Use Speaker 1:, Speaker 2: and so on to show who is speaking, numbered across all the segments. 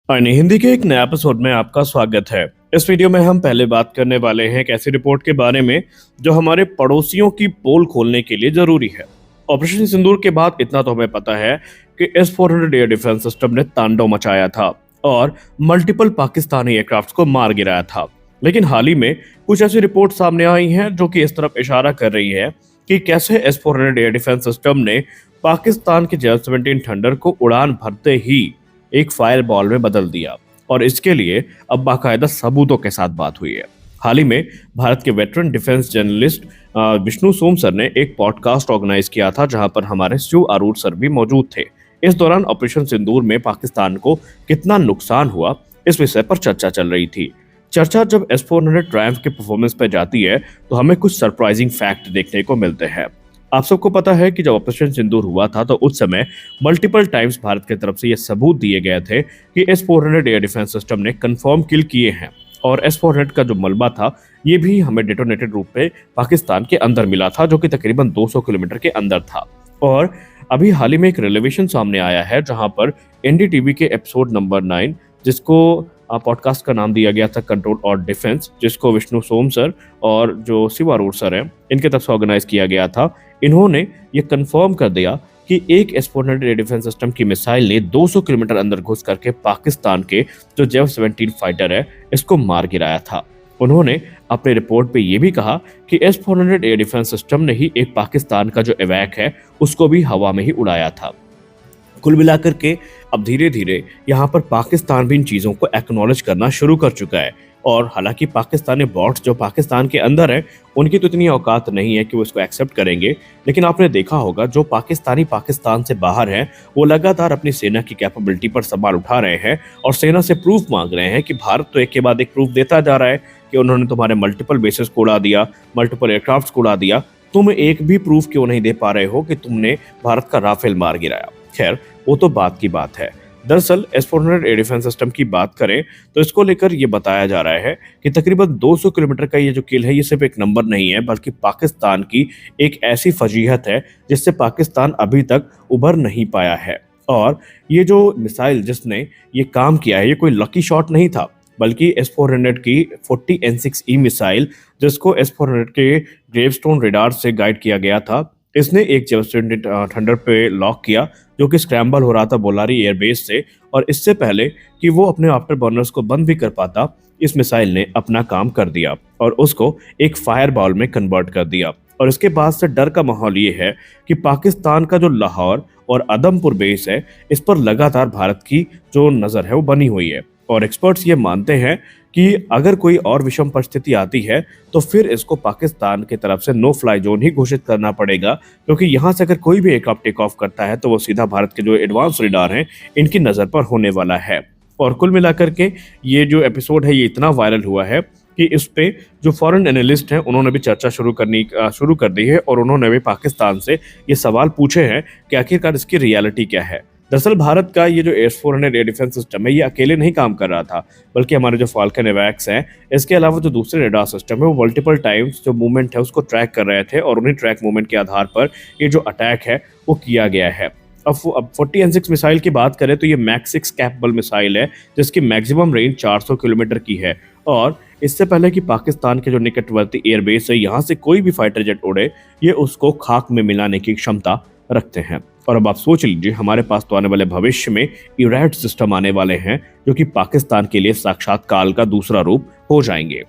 Speaker 1: यानी हिंदी के एक नए एपिसोड में आपका स्वागत है। इस वीडियो में हम पहले बात करने वाले हैं एक ऐसी रिपोर्ट के बारे में जो हमारे पड़ोसियों की पोल खोलने के लिए जरूरी है। ऑपरेशन सिंदूर के बाद इतना तो हमें पता है कि S-400 एयर डिफेंस सिस्टम ने तांडव मचाया था और मल्टीपल पाकिस्तानी एयरक्राफ्ट को मार गिराया था। लेकिन हाल ही में कुछ ऐसी रिपोर्ट सामने आई हैं जो कि इस तरफ इशारा कर रही है कि कैसे S-400 एयर डिफेंस सिस्टम ने पाकिस्तान के JF-17 थंडर को उड़ान भरते ही एक फायर बॉल में बदल दिया और इसके लिए अब बाकायदा सबूतों के साथ बात हुई है। हाल ही में भारत के वेटरन डिफेंस जर्नलिस्ट विष्णु सोम सर ने एक पॉडकास्ट ऑर्गेनाइज किया था जहां पर हमारे शिव अरोड़ सर भी मौजूद थे। इस दौरान ऑपरेशन सिंदूर में पाकिस्तान को कितना नुकसान हुआ इस विषय पर चर्चा चल रही थी। चर्चा जब S-400 ट्रायम्फ के परफॉर्मेंस पर जाती है तो हमें कुछ सरप्राइजिंग फैक्ट देखने को मिलते हैं। आप सबको पता है कि जब ऑपरेशन सिंदूर हुआ था तो उस समय मल्टीपल टाइम्स भारत की तरफ से ये सबूत दिए गए थे कि S-400 एयर डिफेंस सिस्टम ने कंफर्म किल किए हैं और S-400 का जो मलबा था ये भी हमें डेटोनेटेड रूप में पाकिस्तान के अंदर मिला था जो कि तकरीबन 200 किलोमीटर के अंदर था। और अभी हाल ही में एक रिलेवेशन सामने आया है जहां पर NDTV के एपिसोड नंबर 9 जिसको पॉडकास्ट का नाम दिया गया था कंट्रोल और डिफेंस, जिसको विष्णु सोम सर और जो शिव अरोड़ सर हैं इनके तरफ से ऑर्गेनाइज किया गया था। इन्होंने ये कंफर्म कर दिया कि एक S-400 एयर डिफेंस सिस्टम की मिसाइल ने 200 किलोमीटर अंदर घुस करके पाकिस्तान के जो JF-17 फाइटर है इसको मार गिराया था। उन्होंने अपने रिपोर्ट पे ये भी कहा कि S-400 एयर डिफेंस सिस्टम ने ही एक पाकिस्तान का जो एवैक है उसको भी हवा में ही उड़ाया था। कुल मिलाकर के अब धीरे धीरे यहाँ पर पाकिस्तान भी इन चीज़ों को एक्नॉलेज करना शुरू कर चुका है और हालांकि पाकिस्तानी बॉट्स जो पाकिस्तान के अंदर है उनकी तो इतनी औकात नहीं है कि वो इसको एक्सेप्ट करेंगे। लेकिन आपने देखा होगा जो पाकिस्तान से बाहर हैं वो लगातार अपनी सेना की कैपेबिलिटी पर सवाल उठा रहे हैं और सेना से प्रूफ मांग रहे हैं कि भारत तो एक के बाद एक प्रूफ देता जा रहा है कि उन्होंने तुम्हारे मल्टीपल बेसेस को उड़ा दिया, मल्टीपल एयरक्राफ्ट को उड़ा दिया, तुम एक भी प्रूफ क्यों नहीं दे पा रहे हो कि तुमने भारत का राफेल मार गिराया। खैर वो तो बात की बात है। दरअसल S-400 एयर डिफेंस सिस्टम की बात करें तो इसको लेकर ये बताया जा रहा है कि तकरीबन 200 किलोमीटर का ये जो किल है ये सिर्फ एक नंबर नहीं है बल्कि पाकिस्तान की एक ऐसी फजीहत है जिससे पाकिस्तान अभी तक उभर नहीं पाया है। और ये जो मिसाइल जिसने ये काम किया है ये कोई लकी शॉट नहीं था बल्कि S-400 की 40 N6E मिसाइल जिसको S-400 के ग्रेवस्टोन रेडार से गाइड किया गया था, इसने एक JF-17 थंडर पे लॉक किया जो कि स्क्रैम्बल हो रहा था बोलारी एयरबेस से और इससे पहले कि वो अपने आफ्टर बर्नर्स को बंद भी कर पाता इस मिसाइल ने अपना काम कर दिया और उसको एक फायर बॉल में कन्वर्ट कर दिया। और इसके बाद से डर का माहौल ये है कि पाकिस्तान का जो लाहौर और आदमपुर बेस है इस पर लगातार भारत की जो नज़र है वो बनी हुई है और एक्सपर्ट्स ये मानते हैं कि अगर कोई और विषम परिस्थिति आती है तो फिर इसको पाकिस्तान की तरफ से नो फ्लाई जोन ही घोषित करना पड़ेगा क्योंकि यहाँ से अगर कोई भी एयरक्राफ्ट टेक ऑफ करता है तो वो सीधा भारत के जो एडवांस रेडार हैं इनकी नज़र पर होने वाला है। और कुल मिलाकर के ये जो एपिसोड है ये इतना वायरल हुआ है कि इस पे जो फॉरेन एनालिस्ट हैं उन्होंने भी चर्चा शुरू कर दी है और उन्होंने भी पाकिस्तान से ये सवाल पूछे हैं कि आखिरकार इसकी रियलिटी क्या है। दरअसल भारत का ये जो S-400 एयर डिफेंस सिस्टम है ये अकेले नहीं काम कर रहा था बल्कि हमारे जो फाल्कन एवैक्स हैं इसके अलावा जो दूसरे रेडार सिस्टम है वो मल्टीपल टाइम्स जो मूवमेंट है उसको ट्रैक कर रहे थे और उन्हीं ट्रैक मूवमेंट के आधार पर ये जो अटैक है वो किया गया है। अब 40 N6 मिसाइल की बात करें तो ये मैक्स 6 कैपेबल मिसाइल है जिसकी मैक्सिमम रेंज 400 किलोमीटर की है और इससे पहले कि पाकिस्तान के जो निकटवर्ती एयरबेस है यहाँ से कोई भी फाइटर जेट उड़े ये उसको खाक में मिलाने की क्षमता रखते हैं। और अब आप सोच लीजिए हमारे पास तो आने वाले भविष्य में इरैड सिस्टम आने वाले हैं जो कि पाकिस्तान के लिए साक्षात काल का दूसरा रूप हो जाएंगे।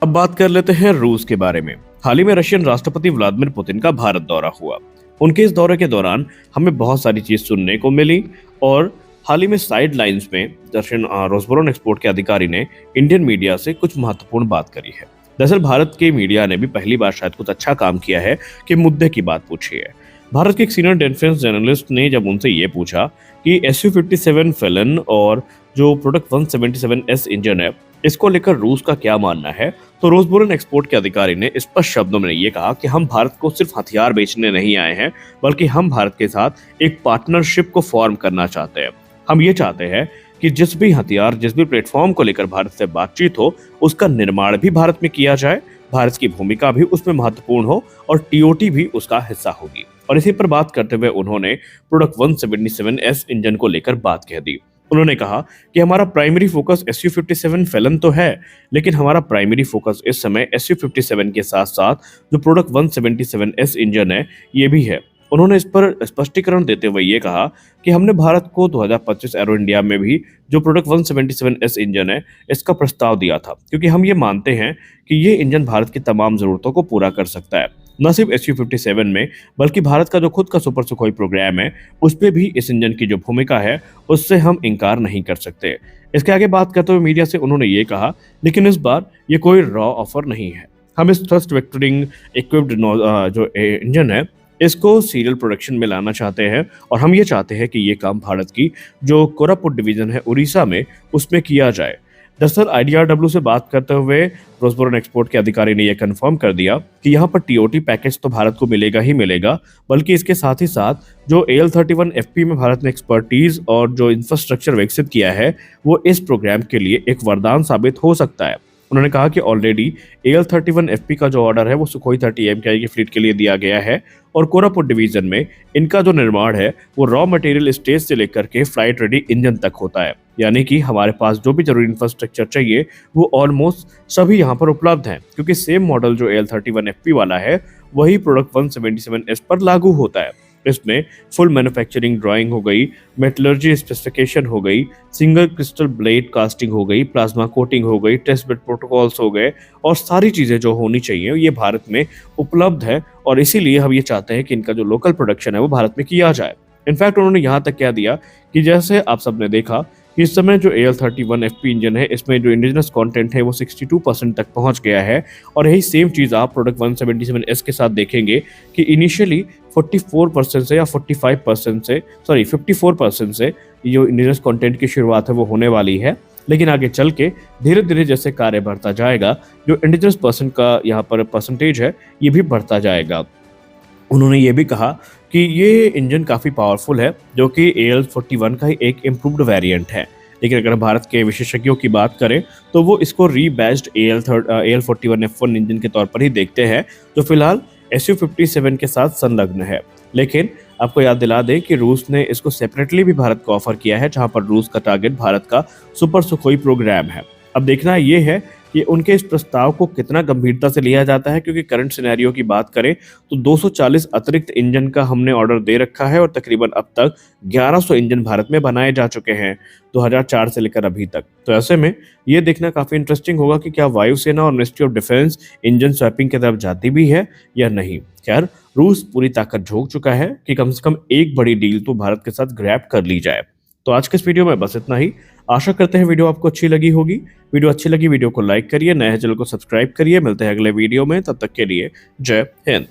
Speaker 1: अब बात कर लेते हैं रूस के बारे में। हाल ही में रशियन राष्ट्रपति व्लादिमीर पुतिन का भारत दौरा हुआ। उनके इस दौरे के दौरान हमें बहुत सारी चीज सुनने को मिली और हाल ही में साइड लाइन्स में रशियन रोसबोरोन एक्सपोर्ट के अधिकारी ने इंडियन मीडिया से कुछ महत्वपूर्ण बात करी है। दरअसल भारत के मीडिया ने भी पहली बार शायद कुछ अच्छा काम किया है कि मुद्दे की बात पूछी है। भारत के एक सीनियर डिफेंस जर्नलिस्ट ने जब उनसे ये पूछा कि Su-57 फेलन और जो प्रोडक्ट 177S इंजन है इसको लेकर रूस का क्या मानना है, तो रोसबोरोन एक्सपोर्ट के अधिकारी ने स्पष्ट शब्दों में ये कहा कि हम भारत को सिर्फ हथियार बेचने नहीं आए हैं बल्कि हम भारत के साथ एक पार्टनरशिप को फॉर्म करना चाहते हैं। हम ये चाहते हैं कि जिस भी हथियार जिस भी प्लेटफॉर्म को लेकर भारत से बातचीत हो उसका निर्माण भी भारत में किया जाए, भारत की भूमिका भी उसमें महत्वपूर्ण हो और TOT भी उसका हिस्सा होगी। और इसी पर बात करते हुए उन्होंने प्रोडक्ट 177S इंजन को लेकर बात कह दी। उन्होंने कहा कि हमारा प्राइमरी फोकस SU-57 फैलन तो है, लेकिन हमारा प्राइमरी फोकस इस समय SU-57 के साथ साथ जो प्रोडक्ट 177S इंजन है ये भी है। उन्होंने इस पर स्पष्टीकरण देते हुए ये कहा कि हमने भारत को 2025 एरो इंडिया में भी जो प्रोडक्ट 177S इंजन है इसका प्रस्ताव दिया था, क्योंकि हम ये मानते हैं कि ये इंजन भारत की तमाम जरूरतों को पूरा कर सकता है। न सिर्फ SU-57 में बल्कि भारत का जो खुद का सुपर सुखोई प्रोग्राम है उस पे भी इस इंजन की जो भूमिका है उससे हम इनकार नहीं कर सकते। इसके आगे बात करते हुए मीडिया से उन्होंने ये कहा, लेकिन इस बार ये कोई रॉ ऑफर नहीं है। हम इस थ्रस्ट वेक्टरिंग इक्विप्ड जो इंजन है इसको सीरियल प्रोडक्शन में लाना चाहते हैं और हम ये चाहते हैं कि ये काम भारत की जो कोरापुट डिवीजन है उड़ीसा में उसमें किया जाए। दरअसल IDRW से बात करते हुए रोसबोरन एक्सपोर्ट के अधिकारी ने यह कंफर्म कर दिया कि यहाँ पर TOT पैकेज तो भारत को मिलेगा ही मिलेगा, बल्कि इसके साथ ही साथ जो AL-31FP में भारत ने एक्सपर्टीज और जो इंफ्रास्ट्रक्चर विकसित किया है वो इस प्रोग्राम के लिए एक वरदान साबित हो सकता है। उन्होंने कहा कि ऑलरेडी AL-31FP का जो ऑर्डर है वो सुखोई 30 MKI की फ्लीट के लिए दिया गया है और कोरापुट डिवीजन में इनका जो निर्माण है वो रॉ मटेरियल स्टेज से लेकर के फ्लाइट रेडी इंजन तक होता है, यानी कि हमारे पास जो भी जरूरी इंफ्रास्ट्रक्चर चाहिए वो ऑलमोस्ट सभी यहाँ पर उपलब्ध हैं, क्योंकि सेम मॉडल जो AL-31FP वाला है वही प्रोडक्ट 177S पर लागू होता है। इसमें फुल मैन्युफैक्चरिंग ड्राइंग हो गई, मेटलर्जी स्पेसिफिकेशन हो गई, सिंगल क्रिस्टल ब्लेड कास्टिंग हो गई, प्लाज्मा कोटिंग हो गई, टेस्ट बेड प्रोटोकॉल्स हो गए और सारी चीज़ें जो होनी चाहिए ये भारत में उपलब्ध है और इसीलिए हम ये चाहते हैं कि इनका जो लोकल प्रोडक्शन है वो भारत में किया जाए। इनफैक्ट उन्होंने यहाँ तक कह दिया कि जैसे आप सबने देखा कि इस समय जो AL-31FP इंजन है इसमें जो इंडिजिनस कंटेंट है वो 62% तक पहुंच गया है और यही सेम चीज़ आप प्रोडक्ट 177S के साथ देखेंगे कि इनिशियली 44% से या 54% से जो इंडिजिनस कंटेंट की शुरुआत है वो होने वाली है, लेकिन आगे चल के धीरे धीरे जैसे कार्य बढ़ता जाएगा जो इंडिजिनस पर्सन का यहाँ पर परसेंटेज है ये भी बढ़ता जाएगा। उन्होंने ये भी कहा कि ये इंजन काफ़ी पावरफुल है जो कि AL-41 का ही एक इम्प्रूव्ड वेरिएंट है, लेकिन अगर भारत के विशेषज्ञों की बात करें तो वो इसको रीबैच्ड AL-41F1 इंजन के तौर पर ही देखते हैं जो फिलहाल SU-57 के साथ संलग्न है। लेकिन आपको याद दिला दें कि रूस ने इसको सेपरेटली भी भारत को ऑफर किया है, जहां पर रूस का टारगेट भारत का सुपर सुखोई प्रोग्राम है। अब देखना ये है कि उनके इस प्रस्ताव को कितना गंभीरता से लिया जाता है, क्योंकि करंट सिनेरियो की बात करें तो 240 अतिरिक्त इंजन का हमने ऑर्डर दे रखा है और तकरीबन अब तक 1100 इंजन भारत में बनाए जा चुके हैं 2004 से लेकर अभी तक। तो ऐसे में ये देखना काफ़ी इंटरेस्टिंग होगा कि क्या वायुसेना और ministry of defence engine swapping की तरफ जाती भी है या नहीं। खैर, रूस पूरी ताकत झोंक चुका है कि कम से कम एक बड़ी डील तो भारत के साथ ग्रैब कर ली जाए। तो आज के इस वीडियो में बस इतना ही। आशा करते हैं वीडियो आपको अच्छी लगी होगी। वीडियो अच्छी लगी वीडियो को लाइक करिए, नए चैनल को सब्सक्राइब करिए। मिलते हैं अगले वीडियो में, तब तक के लिए जय हिंद।